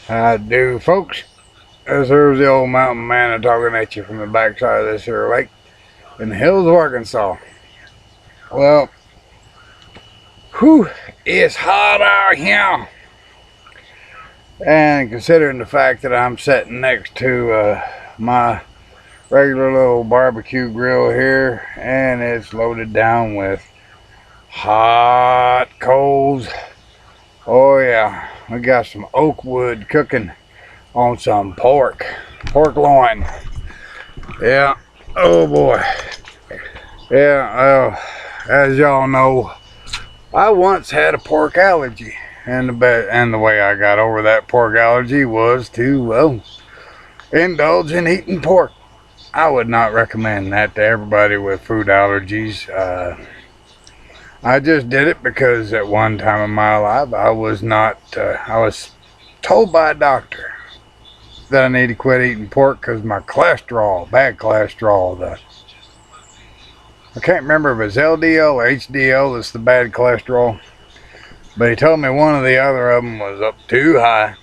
How do, folks? This here's the old mountain man talking at you from the backside of this here lake in the hills of Arkansas. Well, whew, it's hot out here. And considering the fact that I'm sitting next to my regular little barbecue grill here, and it's loaded down with hot coals. Oh yeah, we got some oak wood cooking on some pork loin. Yeah, oh boy. Yeah, as y'all know, I once had a pork allergy, and the way I got over that pork allergy was to indulge in eating pork. I would not recommend that to everybody with food allergies. I just did it because at one time in my life I was told by a doctor that I need to quit eating pork because my cholesterol, bad cholesterol, I can't remember if it's LDL or HDL that's the bad cholesterol, but he told me one or the other of them was up too high.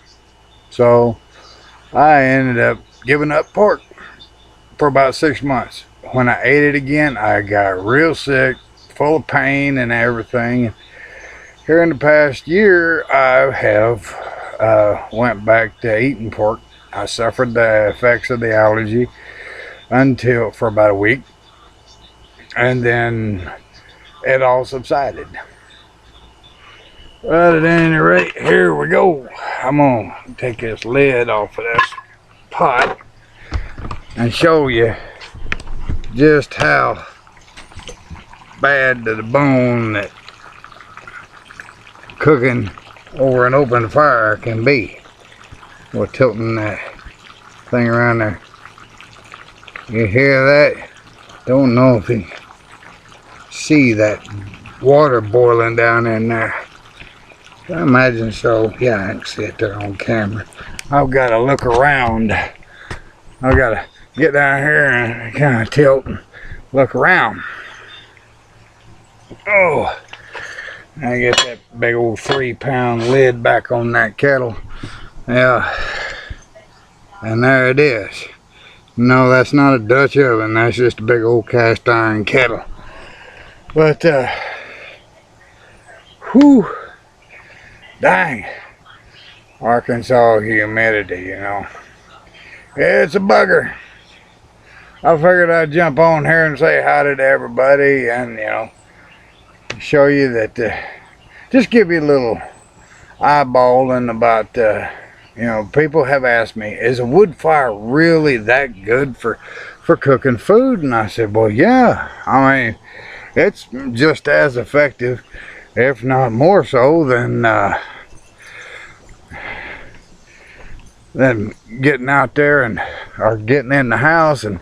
So I ended up giving up pork for about 6 months. When I ate it again, I got real sick, full of pain and everything. Here in the past year, I have went back to eating pork. I suffered the effects of the allergy for about a week, and then it all subsided. But at any rate, here we go. I'm gonna take this lid off of this pot and show you just how bad to the bone that cooking over an open fire can be. We're tilting that thing around there. You hear that? Don't know if you see that water boiling down in there. I imagine so. Yeah, I can see it there on camera. I've got to look around. I've got to get down here and kind of tilt and look around. Oh, I get that big old 3-pound lid back on that kettle. Yeah, and there it is. No, that's not a Dutch oven. That's just a big old cast iron kettle. But whew, dang, Arkansas humidity, you know. It's a bugger. I figured I'd jump on here and say hi to everybody, and show you that, just give you a little eyeballing about, people have asked me, is a wood fire really that good for cooking food? And I said, well, yeah. I mean, it's just as effective, if not more so, than getting out there or getting in the house and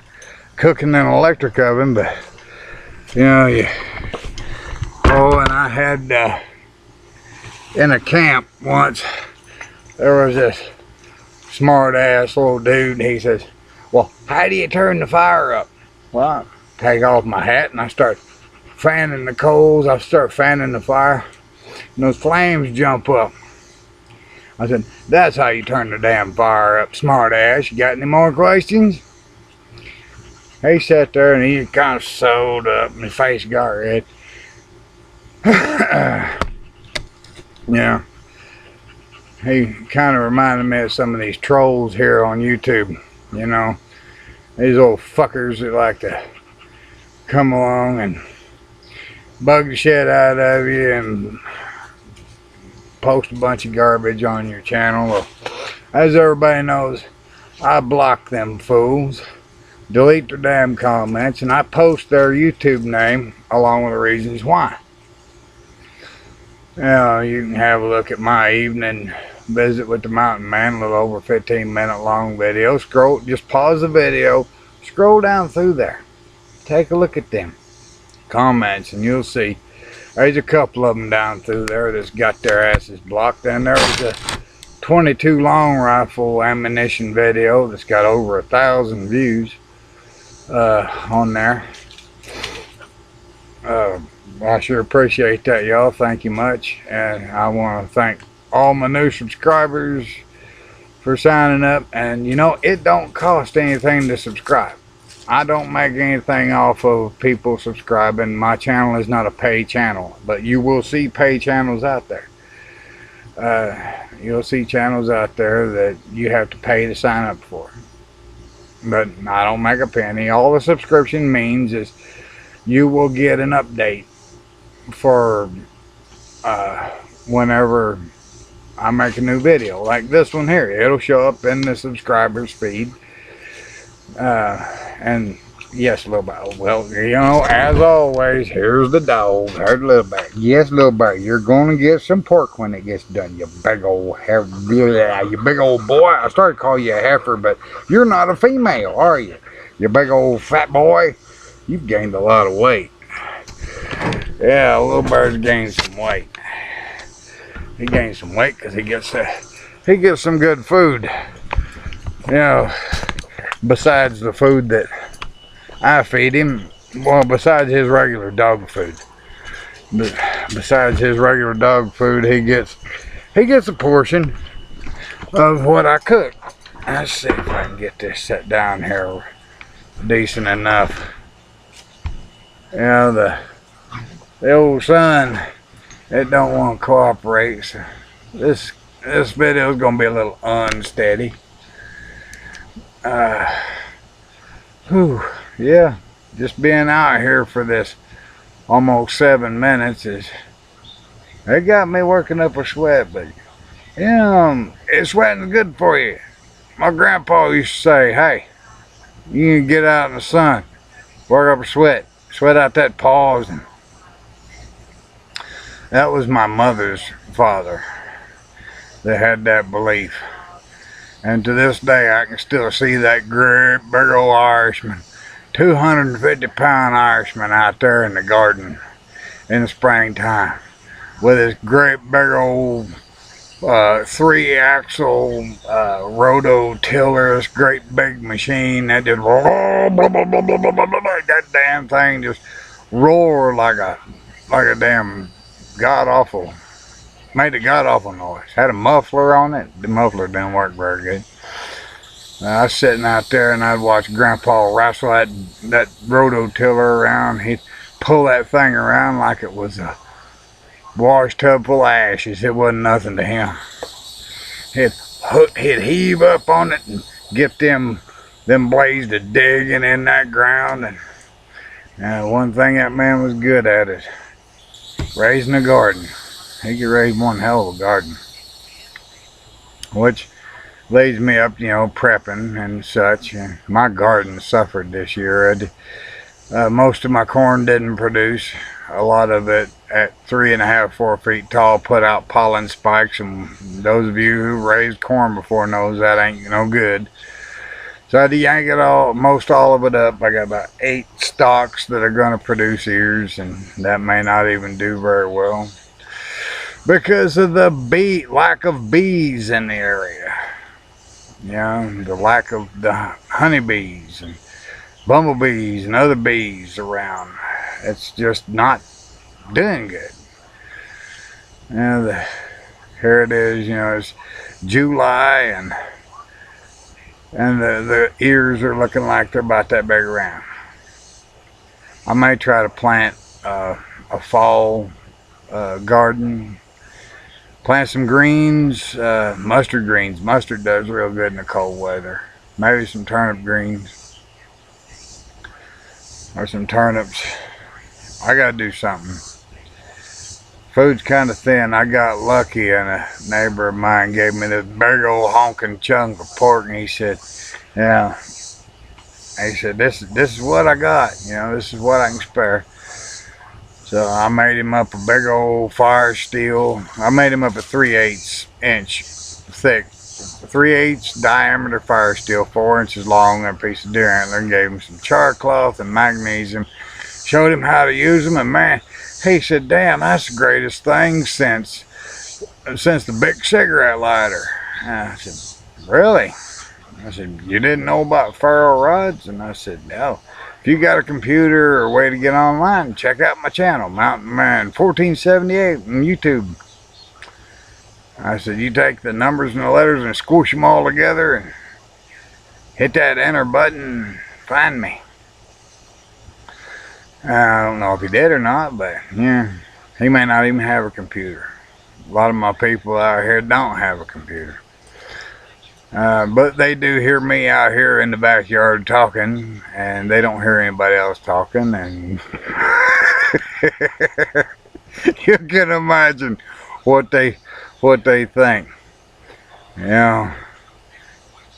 cooking in an electric oven. But and I had in a camp once, there was this smart ass little dude. He says, well, how do you turn the fire up? Well, I take off my hat and I start fanning the coals. I start fanning the fire, and those flames jump up. I said, that's how you turn the damn fire up, smart ass. You got any more questions? He sat there and he kind of sewed up and his face got red. Yeah, he kind of reminded me of some of these trolls here on YouTube. These old fuckers that like to come along and bug the shit out of you and post a bunch of garbage on your channel. Well, as everybody knows, I block them fools, delete their damn comments, and I post their YouTube name along with the reasons why. You can have a look at my evening visit with the Mountain Man, a little over 15-minute long video. Just pause the video, scroll down through there, take a look at them comments, and you'll see there's a couple of them down through there that's got their asses blocked. And there was a 22 long rifle ammunition video that's got over 1,000 views on there. I sure appreciate that, y'all. Thank you much. And I want to thank all my new subscribers for signing up. And you know, it don't cost anything to subscribe. I don't make anything off of people subscribing. My channel is not a pay channel, but you will see pay channels out there. You'll see channels out there that you have to pay to sign up for. But I don't make a penny. All the subscription means is you will get an update for whenever I make a new video. Like this one here. It'll show up in the subscribers feed. And yes, little bear. Well, you know, as always, here's the dog. Here's little bear. Yes, little bear, you're gonna get some pork when it gets done. You big old you big old boy. I started to call you a heifer, but you're not a female, are you? You big old fat boy. You've gained a lot of weight. Yeah, little bear's gained some weight. He gained some weight because he gets some good food. You know. Besides the food that I feed him, well, besides his regular dog food, besides his regular dog food, he gets a portion of what I cook. Let's see if I can get this set down here decent enough. You know, the old son, it don't want to cooperate. So this video is gonna be a little unsteady. Yeah, just being out here for this almost 7 minutes it got me working up a sweat, but you know, sweating's good for you. My grandpa used to say, hey, you can get out in the sun, work up a sweat out that paws. And that was my mother's father that had that belief. And to this day, I can still see that great big old Irishman, 250-pound Irishman out there in the garden in the springtime with his great big old 3-axle rototiller, this great big machine that just that damn thing just roared like a damn god-awful. Made a god-awful noise. Had a muffler on it. The muffler didn't work very good. I was sitting out there and I'd watch Grandpa wrestle that rototiller around. He'd pull that thing around like it was a wash tub full of ashes. It wasn't nothing to him. He'd heave up on it and get them blades to digging in that ground. And one thing that man was good at is raising a garden. He could raise one hell of a garden, which leads me up, you know, prepping and such. And my garden suffered this year. Most of my corn didn't produce. A lot of it at 3.5, 4 feet tall put out pollen spikes, and those of you who raised corn before knows that ain't no good. So I had to yank it most all of it up. I got about 8 stalks that are going to produce ears, and that may not even do very well because of the lack of bees in the area. You know, the lack of the honeybees and bumblebees and other bees around. It's just not doing good. You know, here it is, you know, it's July and the ears are looking like they're about that big around. I may try to plant a fall garden. Plant some greens, mustard greens. Mustard does real good in the cold weather. Maybe some turnip greens or some turnips. I gotta do something. Food's kind of thin. I got lucky and a neighbor of mine gave me this big old honking chunk of pork, and he said, yeah, he said, this is what I got, you know, this is what I can spare. So I made him up a big old fire steel. I made him up a 3/8 inch thick, 3/8 diameter fire steel, 4 inches long, and a piece of deer antler, and gave him some char cloth and magnesium. Showed him how to use them, and man, he said, damn, that's the greatest thing since the big cigarette lighter. And I said, really? I said, you didn't know about ferro rods? And I said, no. If you got a computer or a way to get online, check out my channel, MountainMan 1478 on YouTube. I said, you take the numbers and the letters and squish them all together and hit that enter button and find me. I don't know if he did or not, but yeah, he may not even have a computer. A lot of my people out here don't have a computer. But they do hear me out here in the backyard talking, and they don't hear anybody else talking, and you can imagine what they think.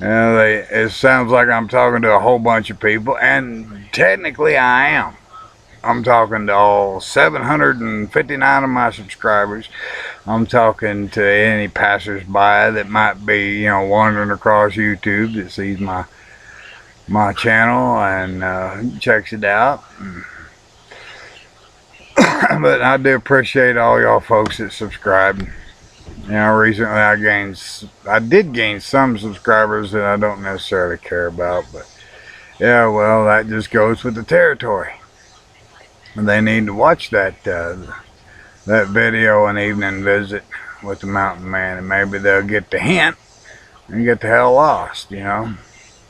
It sounds like I'm talking to a whole bunch of people, and technically I am. I'm talking to all 759 of my subscribers. I'm talking to any passersby that might be, wandering across YouTube that sees my channel and checks it out. But I do appreciate all y'all folks that subscribe. Recently I did gain some subscribers that I don't necessarily care about, but yeah, well, that just goes with the territory. And they need to watch that video, An Evening Visit with the Mountain Man, and maybe they'll get the hint and get the hell lost, I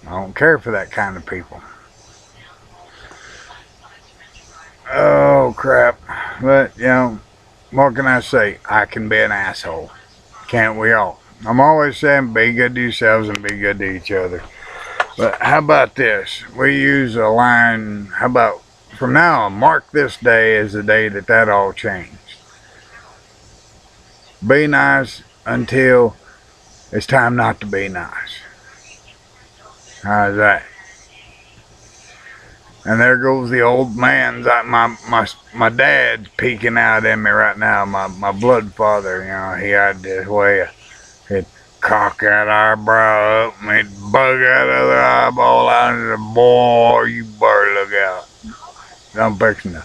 don't care for that kind of people. Oh, crap. But, what can I say? I can be an asshole. Can't we all? I'm always saying be good to yourselves and be good to each other. But how about this? We use a line, how about, from now on, mark this day as the day that all changed. Be nice until it's time not to be nice. How's that? And there goes the old man's, my dad's peeking out at me right now, my blood father, he had this way, he'd cock that eyebrow up and he'd bug that other eyeball out and say, boy, you better look out. I'm fixing to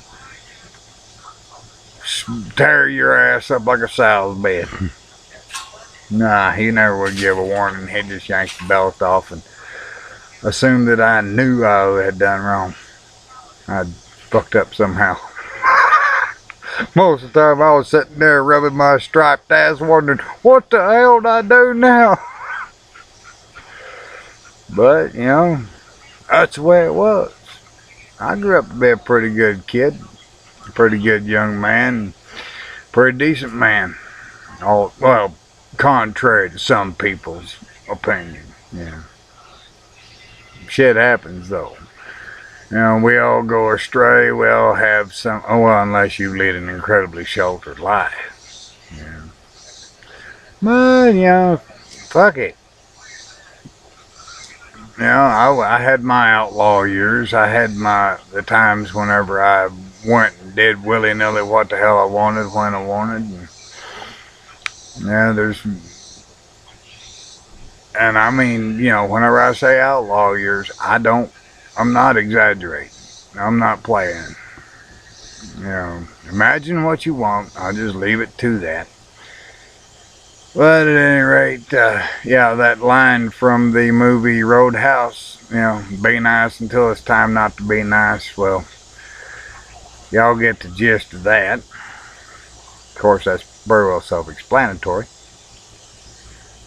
tear your ass up like a sow's bed. Nah, he never would give a warning. He'd just yank the belt off and assume that I knew I had done wrong. I'd fucked up somehow. Most of the time I was sitting there rubbing my striped ass wondering, what the hell did I do now? But, that's the way it was. I grew up to be a pretty good kid, a pretty good young man, pretty decent man. Well, contrary to some people's opinion, Shit happens though. We all go astray. We all have some, unless you lead an incredibly sheltered life. But, fuck it. I had my outlaw years. I had the times whenever I went and did willy-nilly what the hell I wanted when I wanted. And I mean, whenever I say outlaw years, I'm not exaggerating. I'm not playing. Imagine what you want. I'll just leave it to that. But at any rate, that line from the movie Roadhouse, be nice until it's time not to be nice. Well, y'all get the gist of that. Of course, that's very well self-explanatory.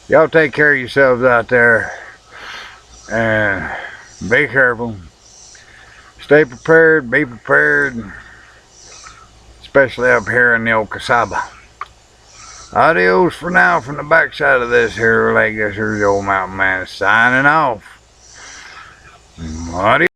Y'all take care of yourselves out there, and be careful. Stay prepared, be prepared, especially up here in the old Casaba. Adios for now from the backside of this here lake. This here's the old Mountain Man signing off. Adios.